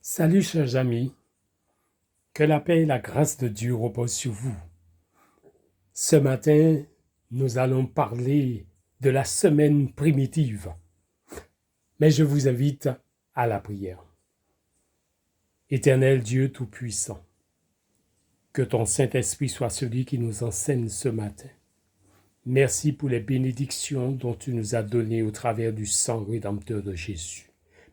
Salut chers amis, que la paix et la grâce de Dieu reposent sur vous. Ce matin, nous allons parler de la semaine primitive, mais je vous invite à la prière. Éternel Dieu Tout-Puissant, que ton Saint-Esprit soit celui qui nous enseigne ce matin. Merci pour les bénédictions dont tu nous as données au travers du sang rédempteur de Jésus.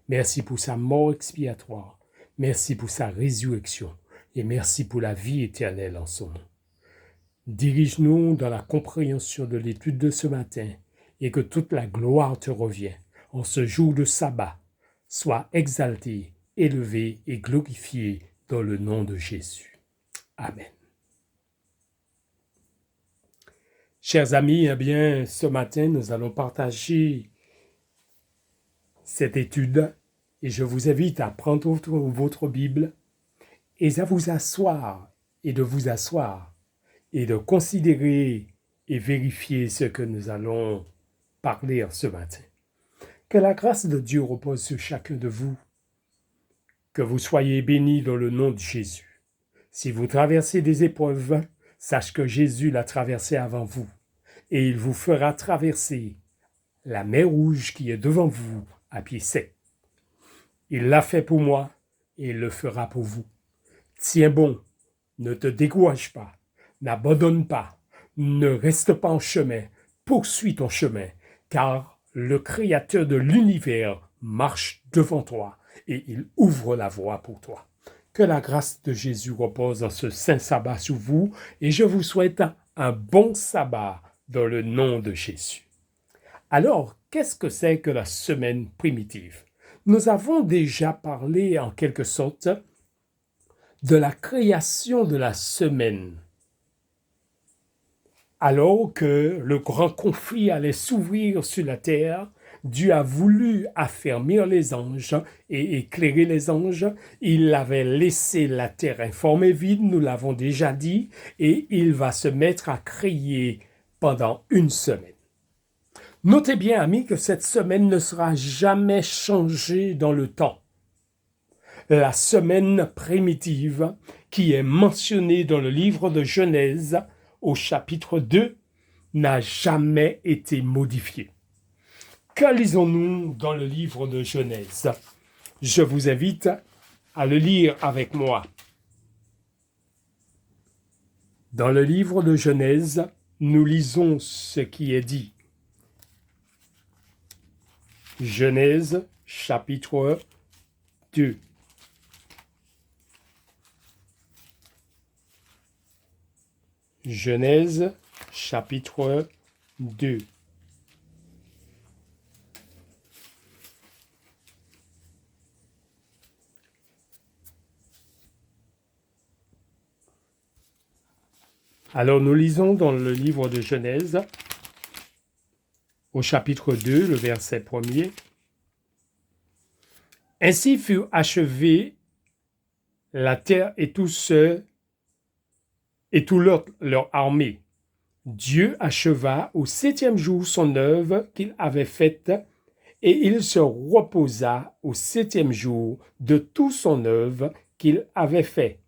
Merci pour sa mort expiatoire. Merci pour sa résurrection. Et merci pour la vie éternelle en son nom. Dirige-nous dans la compréhension de l'étude de ce matin et que toute la gloire te revienne en ce jour de sabbat. Sois exalté, élevé et glorifié dans le nom de Jésus. Amen. Chers amis, ce matin, nous allons partager cette étude et je vous invite à prendre votre Bible et à vous asseoir et de vous asseoir et de considérer et vérifier ce que nous allons parler ce matin. Que la grâce de Dieu repose sur chacun de vous, que vous soyez bénis dans le nom de Jésus. Si vous traversez des épreuves, sache que Jésus l'a traversé avant vous et il vous fera traverser la mer Rouge qui est devant vous à pied sec. Il l'a fait pour moi et il le fera pour vous. Tiens bon, ne te décourage pas, n'abandonne pas, ne reste pas en chemin, poursuis ton chemin, car le Créateur de l'univers marche devant toi et il ouvre la voie pour toi. Que la grâce de Jésus repose dans ce saint sabbat sur vous et je vous souhaite un bon sabbat dans le nom de Jésus. Alors, qu'est-ce que c'est que la semaine primitive? Nous avons déjà parlé en quelque sorte de la création de la semaine. Alors que le grand conflit allait s'ouvrir sur la terre, Dieu a voulu affermir les anges et éclairer les anges. Il avait laissé la terre informe et vide, nous l'avons déjà dit, et il va se mettre à créer pendant une semaine. Notez bien, amis, que cette semaine ne sera jamais changée dans le temps. La semaine primitive, qui est mentionnée dans le livre de Genèse, au chapitre 2, n'a jamais été modifiée. Que lisons-nous dans le livre de Genèse? Je vous invite à le lire avec moi. Dans le livre de Genèse, nous lisons ce qui est dit. Genèse, chapitre 2. Genèse, chapitre 2. Alors nous lisons dans le livre de Genèse, au chapitre 2, le verset 1er. Ainsi fut achevée la terre et tout leur armée. Dieu acheva au 7e jour son œuvre qu'il avait faite, et il se reposa au 7e jour de tout son œuvre qu'il avait fait.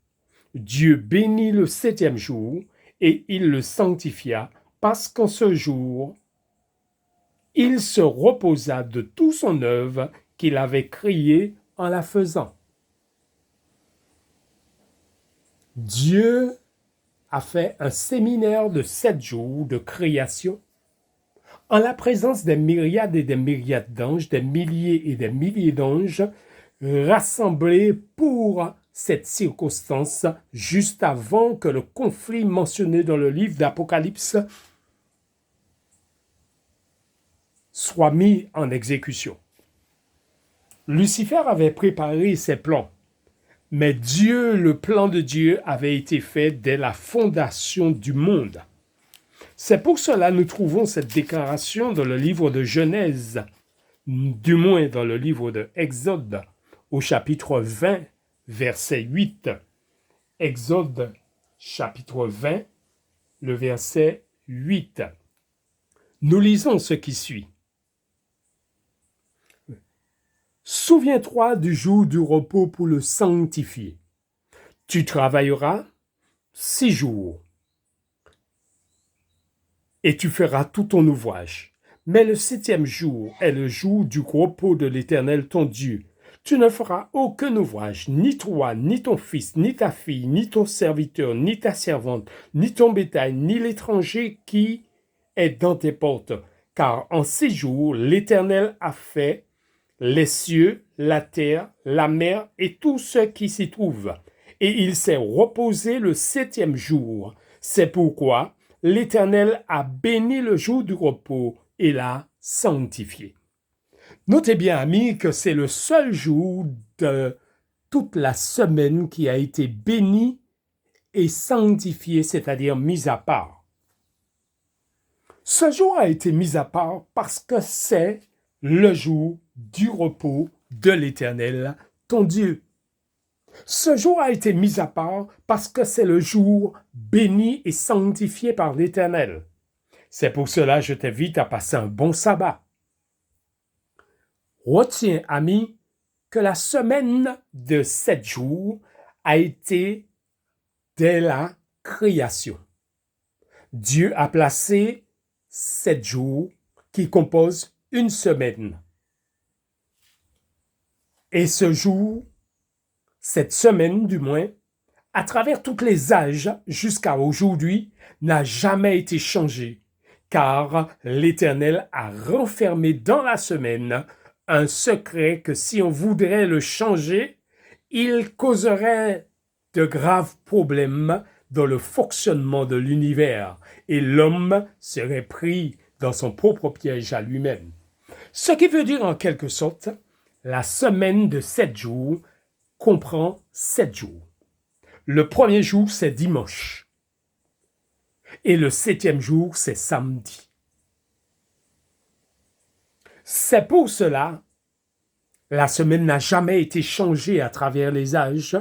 Dieu bénit le 7e jour, et il le sanctifia, parce qu'en ce jour, il se reposa de tout son œuvre qu'il avait créée en la faisant. Dieu a fait un séminaire de 7 jours de création en la présence des myriades et des myriades d'anges, des milliers et des milliers d'anges rassemblés pour cette circonstance juste avant que le conflit mentionné dans le livre d'Apocalypse soit mis en exécution. Lucifer avait préparé ses plans, mais le plan de Dieu avait été fait dès la fondation du monde. C'est pour cela que nous trouvons cette déclaration dans le livre de Genèse, du moins dans le livre de Exode, au chapitre 20, verset 8. Exode, chapitre 20, le verset 8. Nous lisons ce qui suit. Souviens-toi du jour du repos pour le sanctifier. Tu travailleras 6 jours et tu feras tout ton ouvrage. Mais le 7e jour est le jour du repos de l'Éternel ton Dieu. Tu ne feras aucun ouvrage, ni toi, ni ton fils, ni ta fille, ni ton serviteur, ni ta servante, ni ton bétail, ni l'étranger qui est dans tes portes. Car en 6 jours, l'Éternel a fait les cieux, la terre, la mer et tout ce qui s'y trouve. Et il s'est reposé le 7e jour. C'est pourquoi l'Éternel a béni le jour du repos et l'a sanctifié. Notez bien, amis, que c'est le seul jour de toute la semaine qui a été béni et sanctifié, c'est-à-dire mis à part. Ce jour a été mis à part parce que c'est le jour du repos de l'Éternel, ton Dieu. Ce jour a été mis à part parce que c'est le jour béni et sanctifié par l'Éternel. C'est pour cela que je t'invite à passer un bon sabbat. Retiens, ami, que la semaine de 7 jours a été dès la création. Dieu a placé 7 jours qui composent une semaine. Et ce jour, cette semaine du moins, à travers tous les âges jusqu'à aujourd'hui, n'a jamais été changé, car l'Éternel a renfermé dans la semaine un secret que si on voudrait le changer, il causerait de graves problèmes dans le fonctionnement de l'univers et l'homme serait pris dans son propre piège à lui-même. Ce qui veut dire en quelque sorte, la semaine de 7 jours comprend 7 jours. Le premier jour, c'est dimanche. Et le 7e jour, c'est samedi. C'est pour cela, la semaine n'a jamais été changée à travers les âges,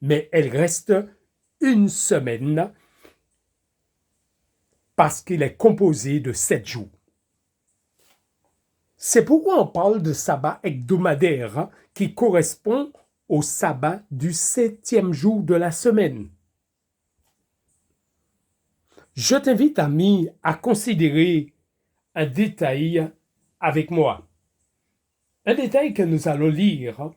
mais elle reste une semaine parce qu'il est composé de 7 jours. C'est pourquoi on parle de sabbat hebdomadaire qui correspond au sabbat du 7e jour de la semaine. Je t'invite, ami, à considérer un détail avec moi. Un détail que nous allons lire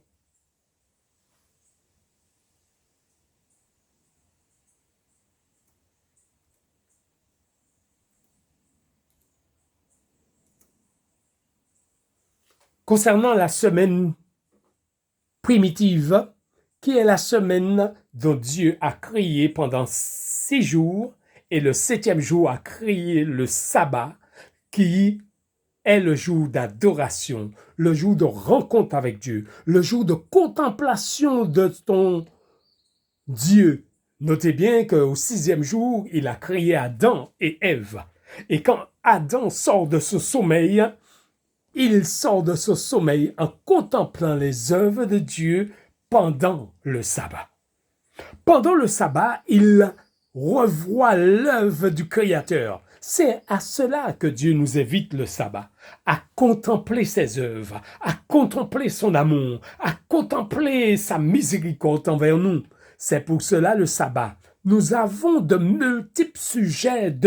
concernant la semaine primitive, qui est la semaine dont Dieu a créé pendant 6 jours, et le 7e jour a créé le sabbat, qui est le jour d'adoration, le jour de rencontre avec Dieu, le jour de contemplation de ton Dieu. Notez bien qu'au 6e jour, il a créé Adam et Ève. Et quand Adam sort de ce sommeil, il sort de ce sommeil en contemplant les œuvres de Dieu pendant le sabbat. Pendant le sabbat, il revoit l'œuvre du Créateur. C'est à cela que Dieu nous invite le sabbat, à contempler ses œuvres, à contempler son amour, à contempler sa miséricorde envers nous. C'est pour cela le sabbat. Nous avons de multiples sujets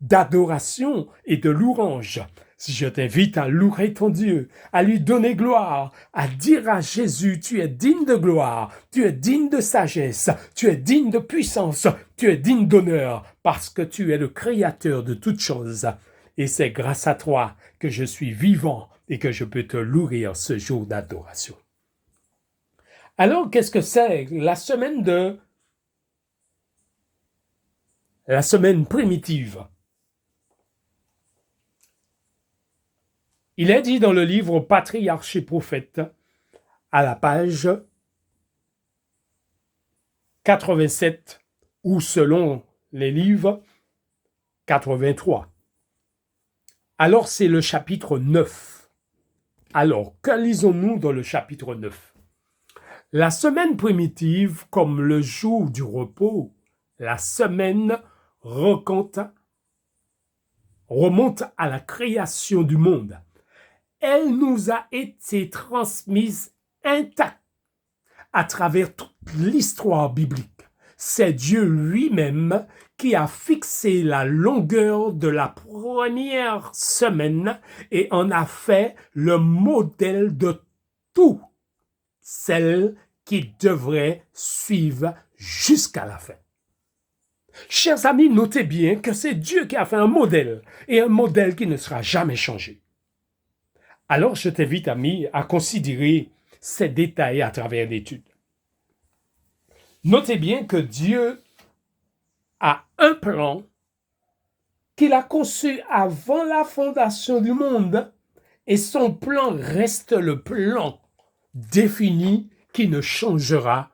d'adoration et de louange. Si je t'invite à louer ton Dieu, à lui donner gloire, à dire à Jésus, tu es digne de gloire, tu es digne de sagesse, tu es digne de puissance, tu es digne d'honneur, parce que tu es le créateur de toutes choses. Et c'est grâce à toi que je suis vivant et que je peux te louer en ce jour d'adoration. Alors, qu'est-ce que c'est la semaine primitive? Il est dit dans le livre Patriarches et Prophètes, à la page 87, ou selon les livres, 83. Alors c'est le chapitre 9. Alors, que lisons-nous dans le chapitre 9? La semaine primitive, comme le jour du repos, la semaine remonte à la création du monde. elle nous a été transmise intacte à travers toute l'histoire biblique. C'est Dieu lui-même qui a fixé la longueur de la première semaine et en a fait le modèle de tout celle qui devrait suivre jusqu'à la fin. Chers amis, notez bien que c'est Dieu qui a fait un modèle et un modèle qui ne sera jamais changé. Alors, je t'invite, ami, à considérer ces détails à travers l'étude. Notez bien que Dieu a un plan qu'il a conçu avant la fondation du monde et son plan reste le plan défini qui ne changera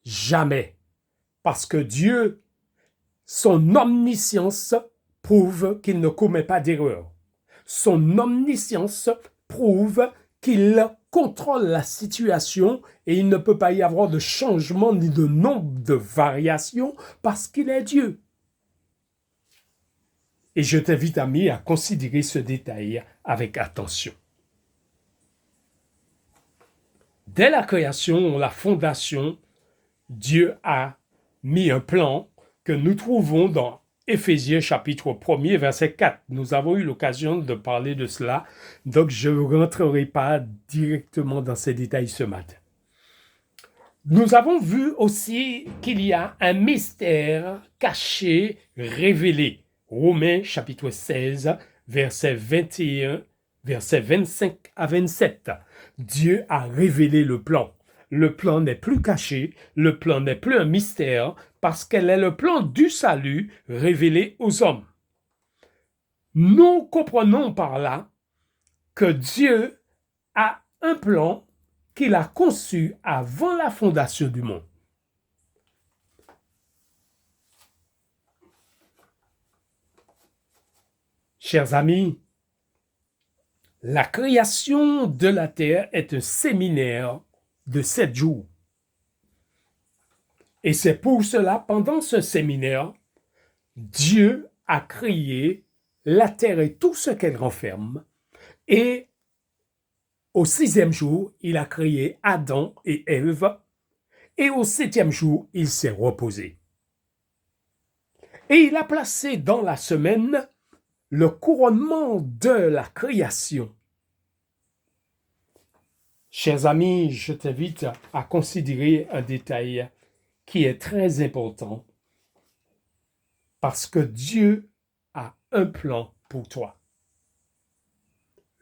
jamais. Parce que Dieu, son omniscience prouve qu'il ne commet pas d'erreur. Son omniscience prouve qu'il contrôle la situation et il ne peut pas y avoir de changement ni de nombre de variations parce qu'il est Dieu. Et je t'invite, ami, à considérer ce détail avec attention. Dès la création, la fondation, Dieu a mis un plan que nous trouvons dans Éphésiens chapitre 1er, verset 4. Nous avons eu l'occasion de parler de cela, donc je ne rentrerai pas directement dans ces détails ce matin. Nous avons vu aussi qu'il y a un mystère caché, révélé. Romains chapitre 16, verset 21, verset 25 à 27. Dieu a révélé le plan. Le plan n'est plus caché, le plan n'est plus un mystère, parce qu'elle est le plan du salut révélé aux hommes. Nous comprenons par là que Dieu a un plan qu'il a conçu avant la fondation du monde. Chers amis, la création de la terre est un séminaire de 7 jours. Et c'est pour cela, pendant ce séminaire, Dieu a créé la terre et tout ce qu'elle renferme. Et au 6e jour, il a créé Adam et Ève. Et au 7e jour, il s'est reposé. Et il a placé dans la semaine le couronnement de la création. Chers amis, je t'invite à considérer un détail qui est très important parce que Dieu a un plan pour toi.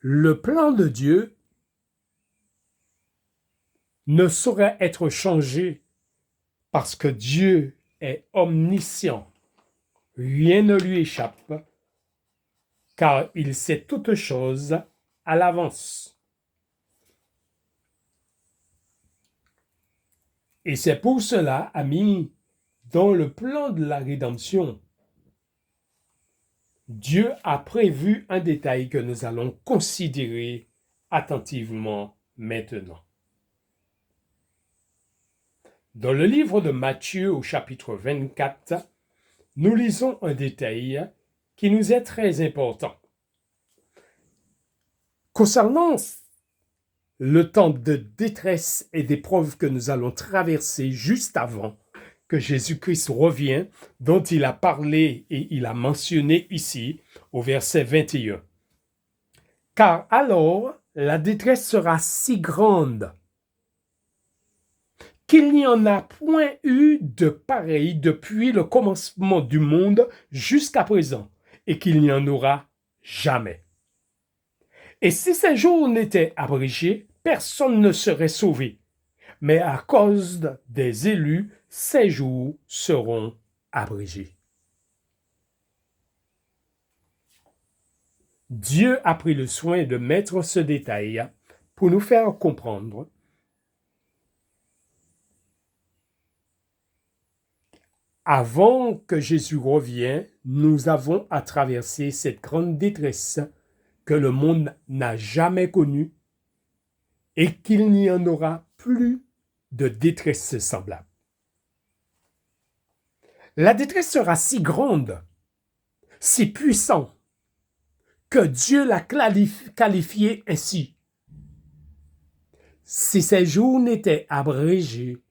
Le plan de Dieu ne saurait être changé parce que Dieu est omniscient. Rien ne lui échappe car il sait toutes choses à l'avance. Et c'est pour cela, amis, dans le plan de la rédemption, Dieu a prévu un détail que nous allons considérer attentivement maintenant. Dans le livre de Matthieu au chapitre 24, nous lisons un détail qui nous est très important. Concernant le temps de détresse et d'épreuve que nous allons traverser juste avant que Jésus-Christ revienne, dont il a parlé et il a mentionné ici au verset 21. Car alors la détresse sera si grande qu'il n'y en a point eu de pareil depuis le commencement du monde jusqu'à présent, et qu'il n'y en aura jamais. Et si ces jours n'étaient abrégés, personne ne serait sauvé. Mais à cause des élus, ces jours seront abrégés. Dieu a pris le soin de mettre ce détail pour nous faire comprendre avant que Jésus revienne, nous avons à traverser cette grande détresse que le monde n'a jamais connue et qu'il n'y en aura plus de détresse semblable. La détresse sera si grande, si puissante, que Dieu l'a qualifié ainsi. Si ces jours n'étaient abrégés,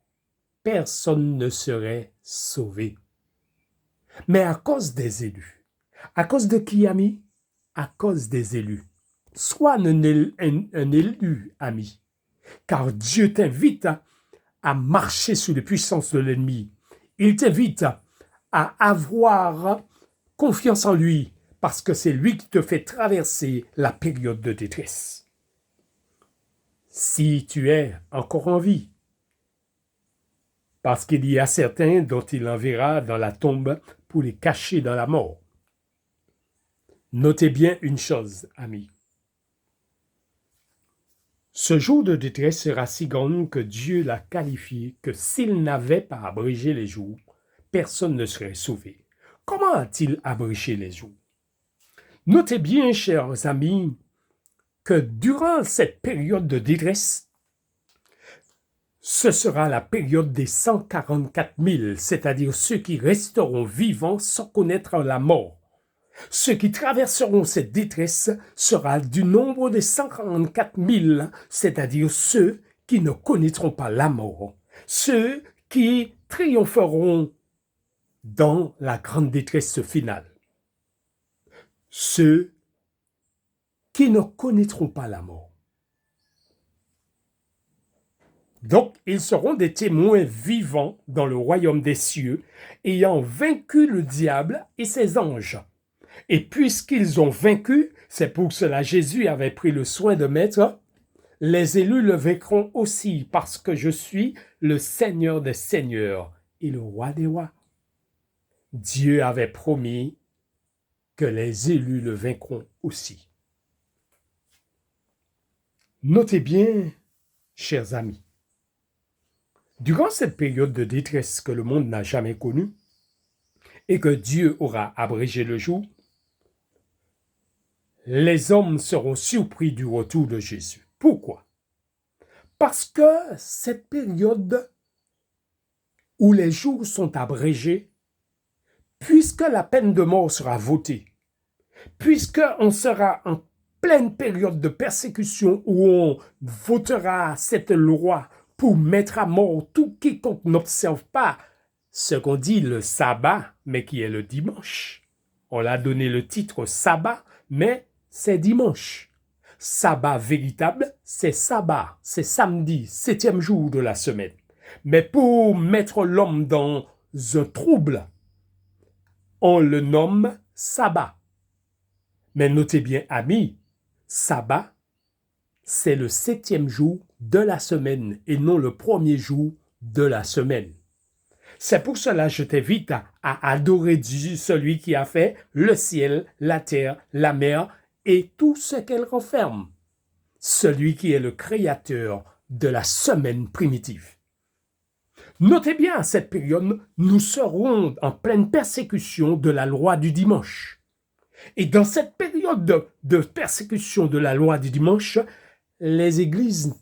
personne ne serait sauvé. Mais à cause des élus. À cause de qui, ami? À cause des élus. Sois un élu, ami. Car Dieu t'invite à marcher sous les puissances de l'ennemi. Il t'invite à avoir confiance en lui, parce que c'est lui qui te fait traverser la période de détresse. Si tu es encore en vie, parce qu'il y a certains dont il enverra dans la tombe pour les cacher dans la mort. Notez bien une chose, amis. Ce jour de détresse sera si grand que Dieu l'a qualifié que s'il n'avait pas abrégé les jours, personne ne serait sauvé. Comment a-t-il abrégé les jours? Notez bien, chers amis, que durant cette période de détresse, ce sera la période des 144 000, c'est-à-dire ceux qui resteront vivants sans connaître la mort. Ceux qui traverseront cette détresse sera du nombre des 144 000, c'est-à-dire ceux qui ne connaîtront pas la mort, ceux qui triompheront dans la grande détresse finale, ceux qui ne connaîtront pas la mort. Donc, ils seront des témoins vivants dans le royaume des cieux, ayant vaincu le diable et ses anges. Et puisqu'ils ont vaincu, c'est pour cela Jésus avait pris le soin de mettre « Les élus le vaincront aussi, parce que je suis le Seigneur des seigneurs et le roi des rois. » Dieu avait promis que les élus le vaincront aussi. Notez bien, chers amis, durant cette période de détresse que le monde n'a jamais connue et que Dieu aura abrégé le jour, les hommes seront surpris du retour de Jésus. Pourquoi? Parce que cette période où les jours sont abrégés, puisque la peine de mort sera votée, puisqu'on sera en pleine période de persécution où on votera cette loi pour mettre à mort tout quiconque n'observe pas ce qu'on dit le sabbat, mais qui est le dimanche. On l'a donné le titre sabbat, mais c'est dimanche. Sabbat véritable, c'est sabbat, c'est samedi, 7e jour de la semaine. Mais pour mettre l'homme dans un trouble, on le nomme sabbat. Mais notez bien, amis, sabbat, c'est le 7e jour de la semaine et non le premier jour de la semaine. C'est pour cela que je t'invite à adorer Dieu, celui qui a fait le ciel, la terre, la mer et tout ce qu'elle renferme. Celui qui est le créateur de la semaine primitive. Notez bien, à cette période, nous serons en pleine persécution de la loi du dimanche. Et dans cette période de persécution de la loi du dimanche, les églises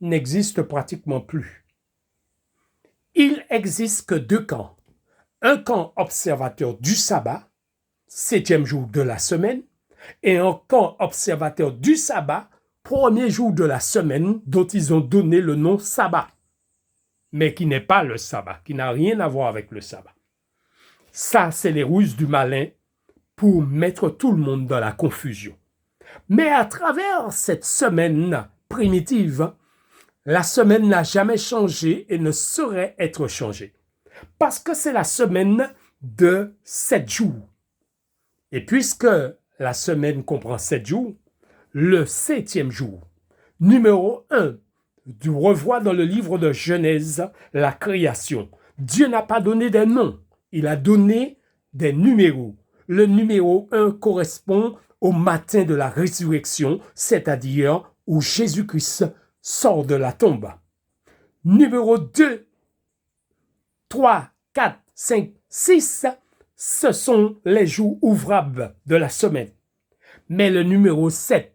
n'existent pratiquement plus. Il n'existe que deux camps. Un camp observateur du sabbat, 7e jour de la semaine, et un camp observateur du sabbat, premier jour de la semaine, dont ils ont donné le nom sabbat, mais qui n'est pas le sabbat, qui n'a rien à voir avec le sabbat. Ça, c'est les ruses du malin pour mettre tout le monde dans la confusion. Mais à travers cette semaine primitive, la semaine n'a jamais changé et ne saurait être changée. Parce que c'est la semaine de 7 jours. Et puisque la semaine comprend 7 jours, le 7e jour, numéro 1, tu revois dans le livre de Genèse la création. Dieu n'a pas donné des noms, il a donné des numéros. Le numéro 1 correspond au matin de la résurrection, c'est-à-dire où Jésus-Christ sort de la tombe. Numéro 2, 3, 4, 5, 6, ce sont les jours ouvrables de la semaine. Mais le numéro 7,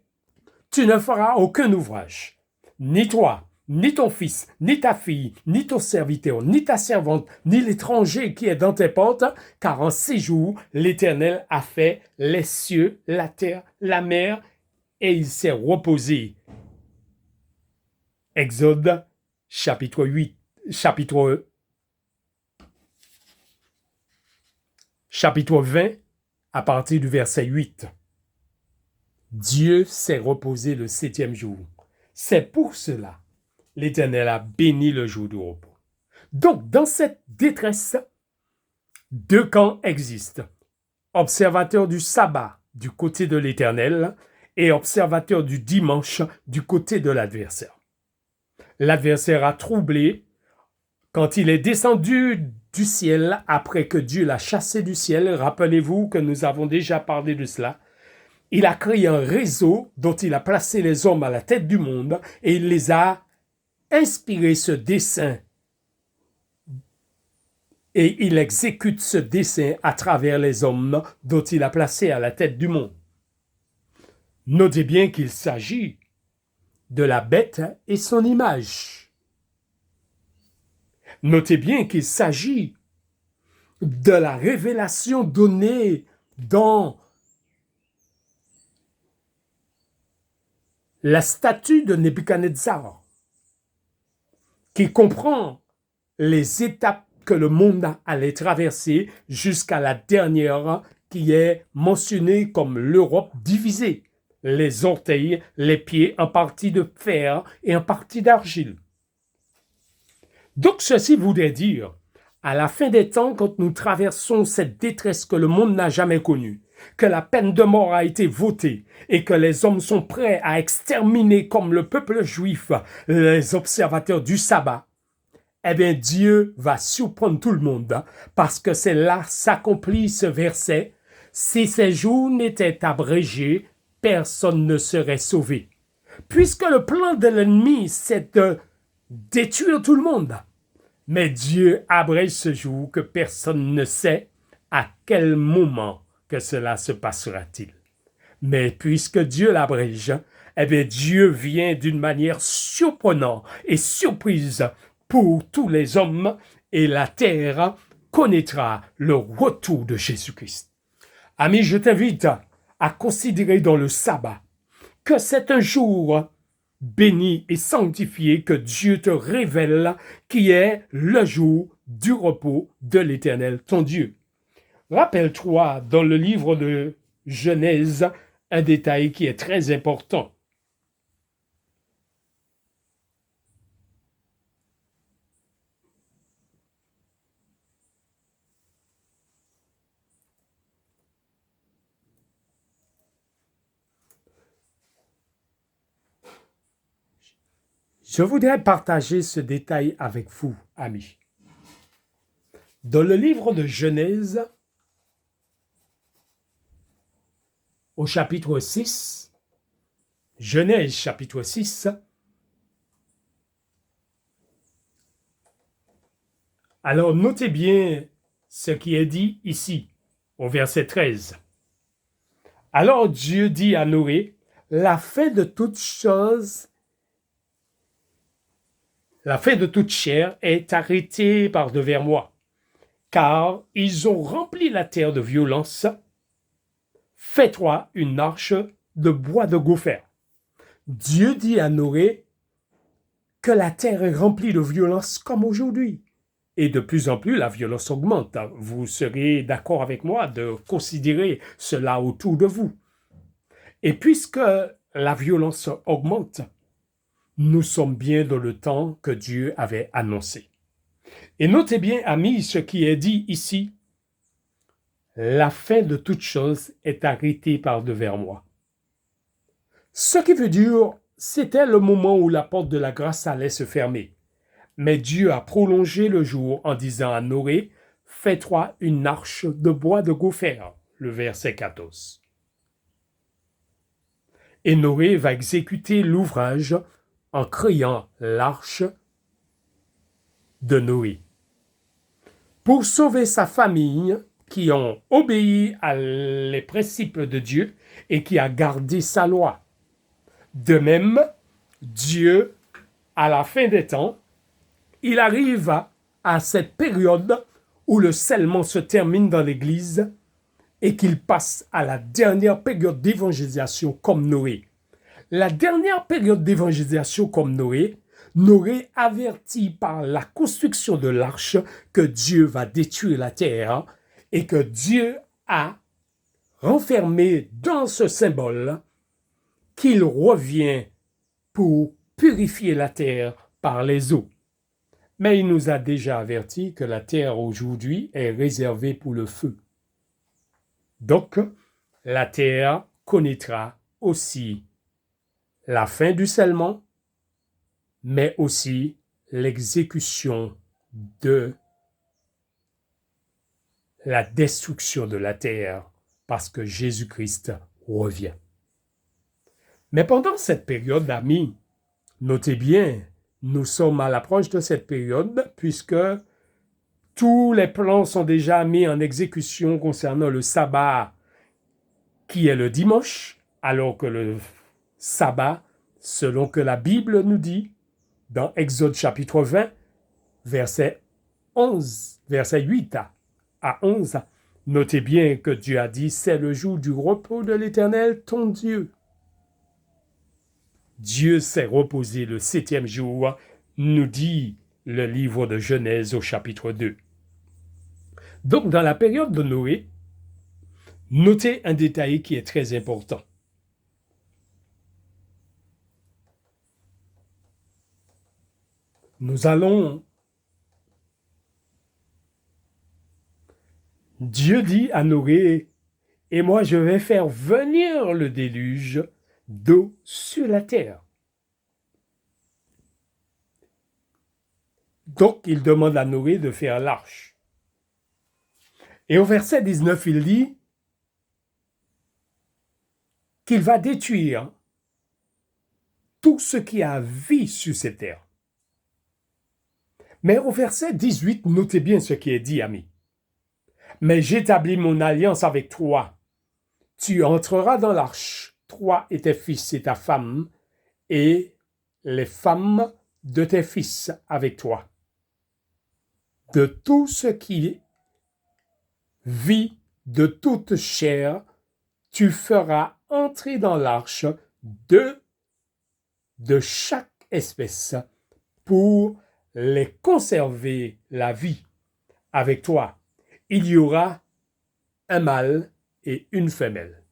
tu ne feras aucun ouvrage, ni toi, ni ton fils, ni ta fille, ni ton serviteur, ni ta servante, ni l'étranger qui est dans tes portes, car en 6 jours, l'Éternel a fait les cieux, la terre, la mer, et il s'est reposé. Exode, chapitre 8, chapitre 20, à partir du verset 8. Dieu s'est reposé le 7e jour. C'est pour cela l'Éternel a béni le jour du repos. Donc, dans cette détresse, 2 camps existent. Observateur du sabbat du côté de l'Éternel et observateur du dimanche du côté de l'adversaire. L'adversaire a troublé quand il est descendu du ciel après que Dieu l'a chassé du ciel. Rappelez-vous que nous avons déjà parlé de cela. Il a créé un réseau dont il a placé les hommes à la tête du monde et il les a inspirés ce dessein. Et il exécute ce dessein à travers les hommes dont il a placé à la tête du monde. Notez bien qu'il s'agit de la bête et son image. Notez bien qu'il s'agit de la révélation donnée dans la statue de Nebuchadnezzar, qui comprend les étapes que le monde allait traverser jusqu'à la dernière qui est mentionnée comme l'Europe divisée. Les orteils, les pieds en partie de fer et en partie d'argile. Donc ceci voudrait dire, à la fin des temps, quand nous traversons cette détresse que le monde n'a jamais connue, que la peine de mort a été votée et que les hommes sont prêts à exterminer comme le peuple juif les observateurs du sabbat, eh bien Dieu va surprendre tout le monde parce que c'est là s'accomplit ce verset. Si ces jours n'étaient abrégés, personne ne serait sauvé. Puisque le plan de l'ennemi, c'est de détruire tout le monde. Mais Dieu abrège ce jour que personne ne sait à quel moment que cela se passera-t-il. Mais puisque Dieu l'abrège, eh bien Dieu vient d'une manière surprenante et surprise pour tous les hommes et la terre connaîtra le retour de Jésus-Christ. Amis, je t'invite à considérer dans le sabbat que c'est un jour béni et sanctifié que Dieu te révèle qui est le jour du repos de l'Éternel, ton Dieu. Rappelle-toi dans le livre de Genèse un détail qui est très important. Je voudrais partager ce détail avec vous, amis. Dans le livre de Genèse, au chapitre 6, Genèse chapitre 6, alors notez bien ce qui est dit ici, au verset 13. Alors Dieu dit à Noé, la fin de toute chose, la fin de toute chair est arrêtée par devers moi, car ils ont rempli la terre de violence. Fais-toi une arche de bois de gopher. Dieu dit à Noé que la terre est remplie de violence comme aujourd'hui. Et de plus en plus, la violence augmente. Vous serez d'accord avec moi de considérer cela autour de vous. Et puisque la violence augmente, nous sommes bien dans le temps que Dieu avait annoncé. Et notez bien, amis, ce qui est dit ici. La fin de toute chose est arrêtée par devers moi. Ce qui veut dire, c'était le moment où la porte de la grâce allait se fermer. Mais Dieu a prolongé le jour en disant à Noé, « Fais-toi une arche de bois de gopher », le verset 14. Et Noé va exécuter l'ouvrage en créant l'arche de Noé. Pour sauver sa famille, qui ont obéi à les principes de Dieu et qui a gardé sa loi. De même, Dieu à la fin des temps, il arrive à cette période où le scellement se termine dans l'Église et qu'il passe à la dernière période d'évangélisation comme Noé. La dernière période d'évangélisation comme Noé, Noé avertit par la construction de l'arche que Dieu va détruire la terre et que Dieu a renfermé dans ce symbole qu'il revient pour purifier la terre par les eaux. Mais il nous a déjà averti que la terre aujourd'hui est réservée pour le feu. Donc, la terre connaîtra aussi la fin du scellement, mais aussi l'exécution de la destruction de la terre parce que Jésus-Christ revient. Mais pendant cette période, amis, notez bien, nous sommes à l'approche de cette période puisque tous les plans sont déjà mis en exécution concernant le sabbat qui est le dimanche, alors que le sabbat, selon que la Bible nous dit, dans Exode chapitre 20, verset 8 à 11, notez bien que Dieu a dit, c'est le jour du repos de l'Éternel, ton Dieu. Dieu s'est reposé le 7e jour, nous dit le livre de Genèse au chapitre 2. Donc, dans la période de Noé, notez un détail qui est très important. Dieu dit à Noé, et moi je vais faire venir le déluge d'eau sur la terre. Donc il demande à Noé de faire l'arche. Et au verset 19, il dit qu'il va détruire tout ce qui a vie sur cette terre. Mais au verset 18, notez bien ce qui est dit, amis. Mais j'établis mon alliance avec toi. Tu entreras dans l'arche, toi et tes fils et ta femme, et les femmes de tes fils avec toi. De tout ce qui vit, de toute chair, tu feras entrer dans l'arche de chaque espèce pour les conserver la vie avec toi. Il y aura un mâle et une femelle.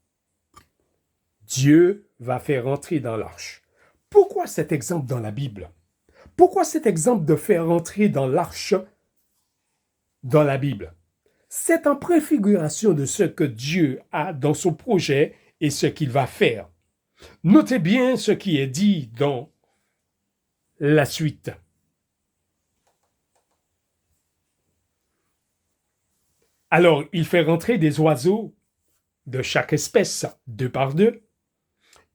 Dieu va faire entrer dans l'arche. Pourquoi cet exemple dans la Bible? Pourquoi cet exemple de faire entrer dans l'arche dans la Bible? C'est en préfiguration de ce que Dieu a dans son projet et ce qu'il va faire. Notez bien ce qui est dit dans la suite. Alors, il fait rentrer des oiseaux de chaque espèce, 2 par 2.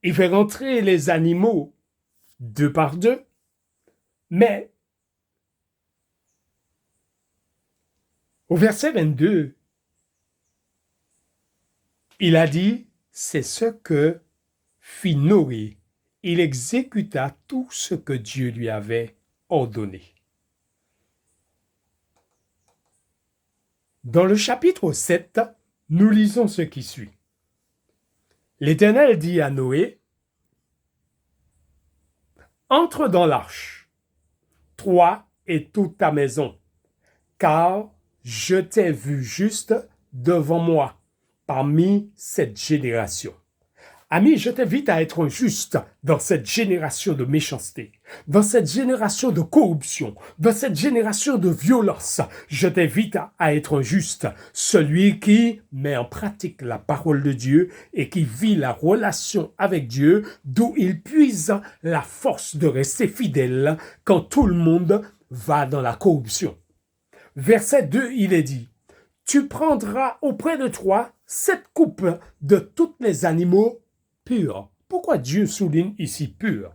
Il fait rentrer les animaux 2 par 2. Mais, au verset 22, il a dit, c'est ce que fit Noé. Il exécuta tout ce que Dieu lui avait ordonné. Dans le chapitre 7, nous lisons ce qui suit. L'Éternel dit à Noé, « Entre dans l'arche, toi et toute ta maison, car je t'ai vu juste devant moi parmi cette génération. » Ami, je t'invite à être juste dans cette génération de méchanceté, dans cette génération de corruption, dans cette génération de violence. Je t'invite à être juste, celui qui met en pratique la parole de Dieu et qui vit la relation avec Dieu, d'où il puise la force de rester fidèle quand tout le monde va dans la corruption. Verset 2, il est dit, « Tu prendras auprès de toi 7 coupes de tous les animaux pur. » Pourquoi Dieu souligne ici pur?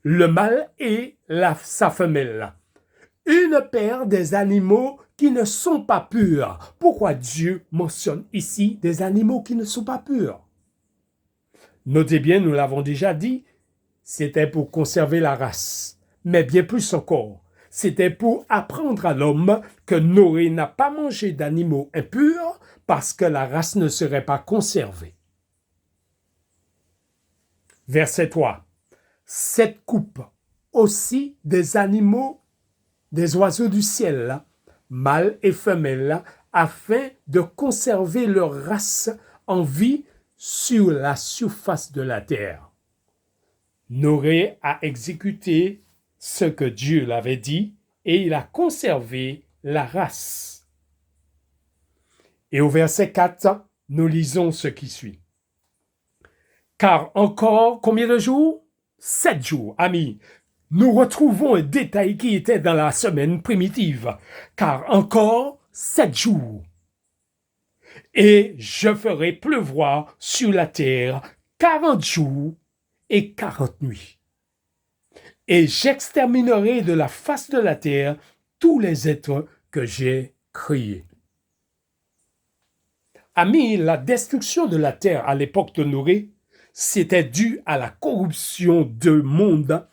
Le mâle et sa femelle. Une paire des animaux qui ne sont pas purs. Pourquoi Dieu mentionne ici des animaux qui ne sont pas purs? Notez bien, nous l'avons déjà dit, c'était pour conserver la race, mais bien plus encore, c'était pour apprendre à l'homme que Noé n'a pas mangé d'animaux impurs parce que la race ne serait pas conservée. Verset 3. Cette coupe aussi des animaux, des oiseaux du ciel, mâles et femelles, afin de conserver leur race en vie sur la surface de la terre. Noé a exécuté ce que Dieu l'avait dit et il a conservé la race. Et au verset 4, nous lisons ce qui suit. Car encore, combien de jours? 7 jours, amis. Nous retrouvons un détail qui était dans la semaine primitive. Car encore 7 jours. Et je ferai pleuvoir sur la terre 40 jours et 40 nuits. Et j'exterminerai de la face de la terre tous les êtres que j'ai créés. Amis, la destruction de la terre à l'époque de Noé, c'était dû à la corruption du monde.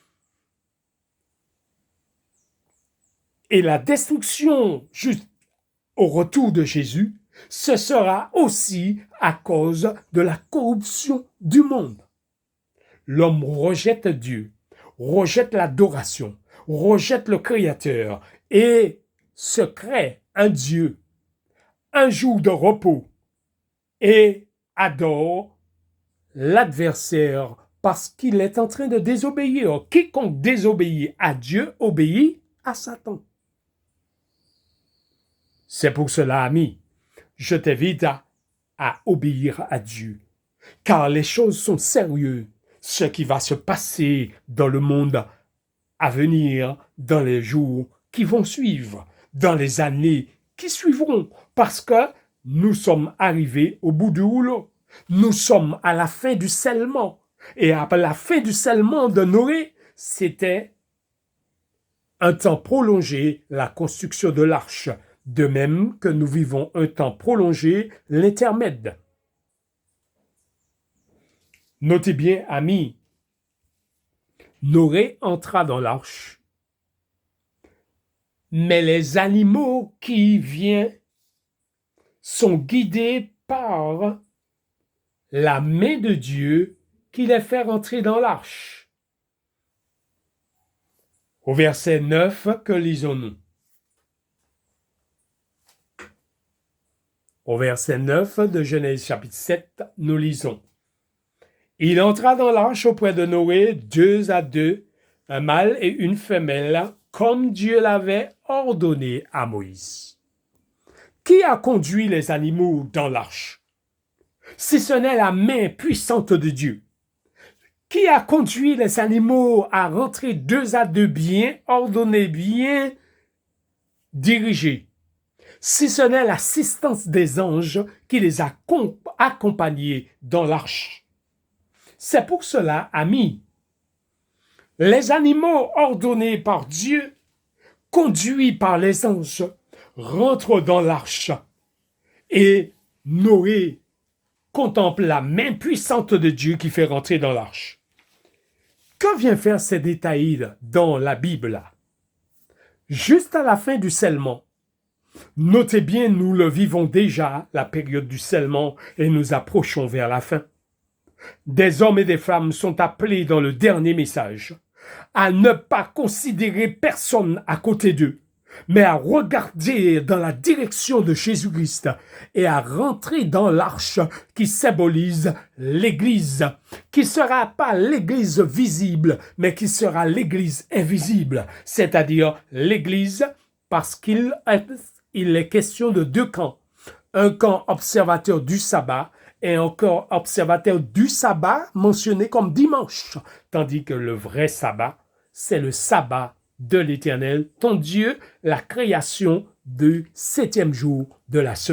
Et la destruction juste au retour de Jésus, ce sera aussi à cause de la corruption du monde. L'homme rejette Dieu, rejette l'adoration, rejette le Créateur et se crée un Dieu, un jour de repos et adore l'adversaire parce qu'il est en train de désobéir. Quiconque désobéit à Dieu obéit à Satan. C'est pour cela, ami, je t'invite à obéir à Dieu, car les choses sont sérieuses. Ce qui va se passer dans le monde à venir, dans les jours qui vont suivre, dans les années qui suivront, parce que nous sommes arrivés au bout du rouleau. Nous sommes à la fin du scellement. Et à la fin du scellement de Noé, c'était un temps prolongé, la construction de l'arche, de même que nous vivons un temps prolongé, l'intermède. Notez bien, amis, Noé entra dans l'arche, mais les animaux qui viennent sont guidés par la main de Dieu qui les fait rentrer dans l'arche. Au verset 9, que lisons-nous? Au verset 9 de Genèse chapitre 7, nous lisons. Il entra dans l'arche auprès de Noé 2 à 2, un mâle et une femelle, comme Dieu l'avait ordonné à Moïse. Qui a conduit les animaux dans l'arche? Si ce n'est la main puissante de Dieu. Qui a conduit les animaux à rentrer 2 à 2 bien ordonnés, bien dirigés? Si ce n'est l'assistance des anges qui les a accompagnés dans l'arche. C'est pour cela, amis, les animaux ordonnés par Dieu, conduits par les anges, rentrent dans l'arche. Et Noé contemple la main puissante de Dieu qui fait rentrer dans l'arche. Que vient faire ces détails dans la Bible? Juste à la fin du scellement, notez bien, nous le vivons déjà, la période du scellement, et nous approchons vers la fin. Des hommes et des femmes sont appelés dans le dernier message à ne pas considérer personne à côté d'eux, mais à regarder dans la direction de Jésus-Christ et à rentrer dans l'arche qui symbolise l'Église, qui ne sera pas l'Église visible, mais qui sera l'Église invisible, c'est-à-dire l'Église parce qu'il est question de 2 camps. Un camp observateur du sabbat et encore observateur du sabbat mentionné comme dimanche, tandis que le vrai sabbat, c'est le sabbat de l'Éternel, ton Dieu, la création du 7e jour de la semaine.